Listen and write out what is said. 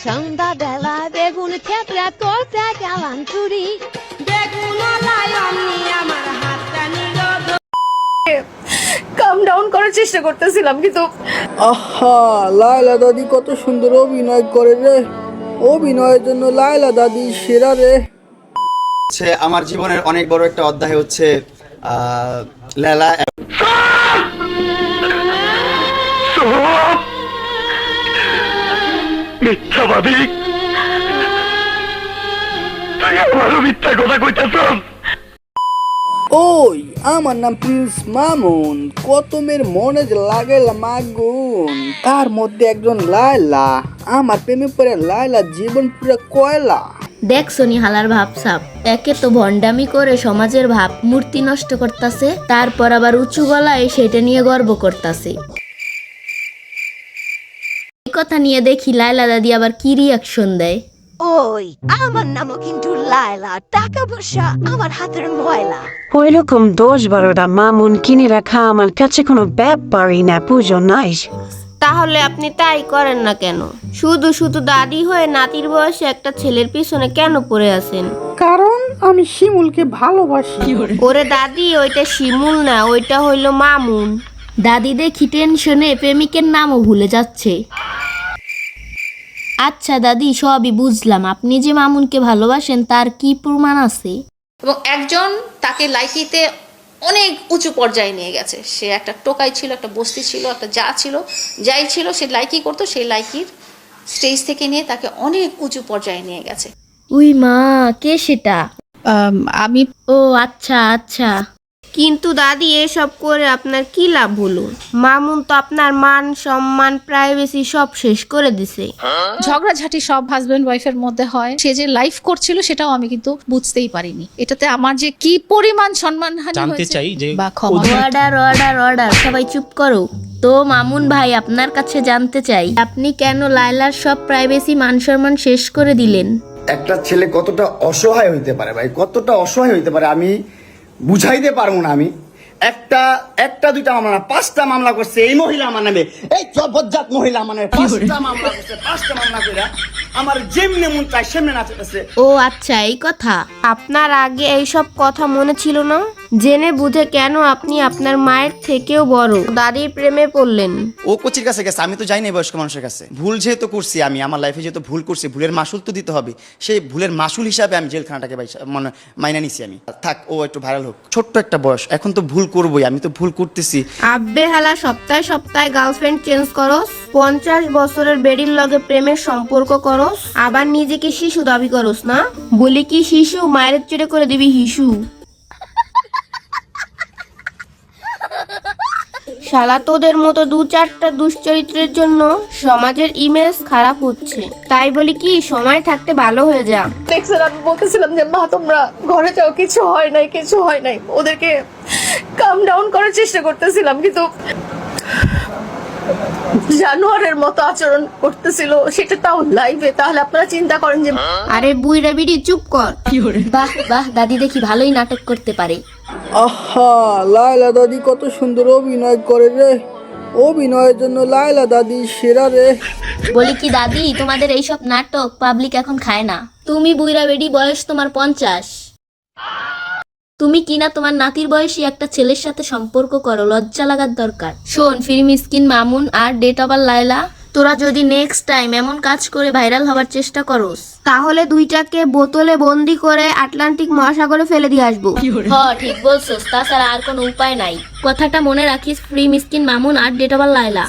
সন্ধ্যাবেলা বেগুন থেতরা করতে গেলাম চুরি, বেগুন আমার হাতটা নিল। কাম ডাউন করার চেষ্টা করতেছিলাম কিন্তু আহা, লায়লা দাদি কত সুন্দর অভিনয় করে রে। অভিনয়ের জন্য লায়লা দাদি সেরা রে। আমার জীবনের অনেক বড় একটা অধ্যায় হচ্ছে লেলা। মিথ্যাবাদী, তুই আমারও মিথ্যা কথা কইতেছ। ওই আমার নাম প্রিন্স মামুন, কত মেয়ের মনে যে লাগে মাগুন, তার মধ্যে একজন লায়লা। আমার প্রেমে পড়ে লায়লা জীবন পুরো কয়লা। দেখছনি হালার ভাবসাব, একে তো ভণ্ডামি করে সমাজের ভাব মূর্তি নষ্ট করতাছে, তারপর আবার উঁচু গলায় সেটা নিয়ে গর্ব করতাছে। এই কথা নিয়ে দেখি লায়লা দাদি আবার কি রিয়াকশন দেয়। ওই আমার নামও কিন্তু লায়লা, টাকা পয়সা আমার হাতের ময়লা। ওইরকম 10-12টা মামুন কিনে রাখা আমার কাছে কোনো ব্যাপারই না, পুজো নাই। তাহলে আপনি তাই করেন না কেন? শুধু শুধু দাদি হয়ে নাতির বয়সে একটা ছেলের পিছনে কেন পড়ে আছেন? কারণ আমি শিমুলকে ভালোবাসি। ওরে দাদি, ওইটা শিমুল না, ওইটা হইল মামুন। দাদি দেখি টেনশনে প্রেমিকের নামও ভুলে যাচ্ছে। আচ্ছা দাদি, সবই বুঝলাম, আপনি যে মামুনকে ভালোবাসেন তার কি প্রমাণ আছে? এবং একজন তাকে লাইকিতে অনেক উঁচু পর্যায়ে নিয়ে গেছে। সে একটা টোকাই ছিল, একটা বস্তি ছিল, একটা যাই ছিল সে লাইকি করতো, সেই লাইকির স্টেজ থেকে নিয়ে তাকে অনেক উঁচু পর্যায়ে নিয়ে গেছে। উই মা, কে সেটা? আমি ও আচ্ছা আচ্ছা। কিন্তু দাদি, এসব করে আপনার কি লাভ হলো? মামুন তো আপনার মান সম্মান প্রাইভেসি সব শেষ করে দিছে। ঝগড়াঝাটি সব হাজবেন্ড ওয়াইফের মধ্যে হয়। সে যে লাইফ করছিল সেটাও আমি কিন্তু বুঝতেই পারিনি। এটাতে আমার যে কি পরিমাণ সম্মানহানি হয়েছে বা ক্ষমা। অর্ডার অর্ডার অর্ডার, সবাই চুপ করো। তো মামুন ভাই, আপনার কাছে জানতে চাই, আপনি কেন লায়লার সব প্রাইভেসি মান সম্মান শেষ করে দিলেন? একটা ছেলে কতটা অসহায় হইতে পারে ভাই, কতটা অসহায় হইতে পারে আমি বুঝাইতে পারবো না। আমি একটা দুইটা মামলা না, 5টা মামলা করছে এই মহিলা আমার নামে। এই বজ্জাত মহিলা আমার নামে 5টা মামলা করছে। 5টা মামলা করে আমার যেমনে মন চায় সেমনে নাচতেছে। ও আচ্ছা, এই কথা। আপনার আগে এইসব কথা মনে ছিল না? জেনে বুঝে কেন আপনি আপনার মায়ের থেকেও বড় দাদির প্রেমে পড়লেন? ও কোচির কাছে গেছে, আমি তো যাইনি বয়স্ক মানুষের কাছে। ভুল যেহেতু করছি, আমি আমার লাইফে যেহেতু ভুল করছি, ভুলের মাসুল তো দিতে হবে। সেই ভুলের মাসুল হিসাবে আমি জেলখানাটাকে মানে মাইনা নিছি। আমি থাক, ও একটু ভাইরাল হোক, ছোট্ট একটা বয়স, এখন তো ভুল করবোই, আমি তো ভুল করতেছি। আব্বে হালা, সপ্তাহে সপ্তাহে গার্লফ্রেন্ড চেঞ্জ করস, 50 বছরের বেডির লগে প্রেমের সম্পর্ক করস, আবার নিজেকে শিশু দাবি করস না? বলি কি শিশু, মায়ের চেড়ে করে দিবি হিসু। শালা, তোদের মতো 2-4টা দুশ্চরিত্রের জন্য সমাজের ইমেজ খারাপ হচ্ছে। তাই বলি কি, সময় থাকতে ভালো হয়ে যা। দেখছেন, আমি বলতেছিলাম যে মা তোমরা ঘরে যাও, কিছু হয় নাই। ওদেরকে কাম ডাউন করার চেষ্টা করতেছিলাম কিন্তু জানোয়ারের মতো আচরণ করতেছিল, সেটা তাও লাইভে। তাহলে আপনারা চিন্তা করেন যে আরে বুইরা বিড়ি চুপ কর। বাহ বাহ, দাদি দেখি ভালোই নাটক করতে পারে। আহা, লায়লা দাদি কত সুন্দর অভিনয় করে রে। অভিনয়ের জন্য লায়লা দাদি সেরা রে। বলি কি দাদি, তোমাদের এইসব নাটক পাবলিক এখন খায় না। তুমি বুইরা বেডি, বয়স তোমার 50। তুমি কিনা তোমার নাতির বয়সী একটা ছেলের সাথে সম্পর্ক করো, লজ্জা লাগার দরকার। শোন ফিল্মিস্কিন মামুন আর ডেট অফ লায়লা, তোরা যদি নেক্সট টাইম এমন কাজ করে ভাইরাল হওয়ার চেষ্টা করস, তাহলে দুইটাকে বোতলে বন্দি করে আটলান্টিক মহাসাগরে ফেলে দিয়ে আসবো। হ্যাঁ ঠিক বলছস, তাছাড়া আর কোনো উপায় নাই। কথাটা মনে রাখিস, ফ্রি মিসকিন মামুন আর ডেট অফ লায়লা।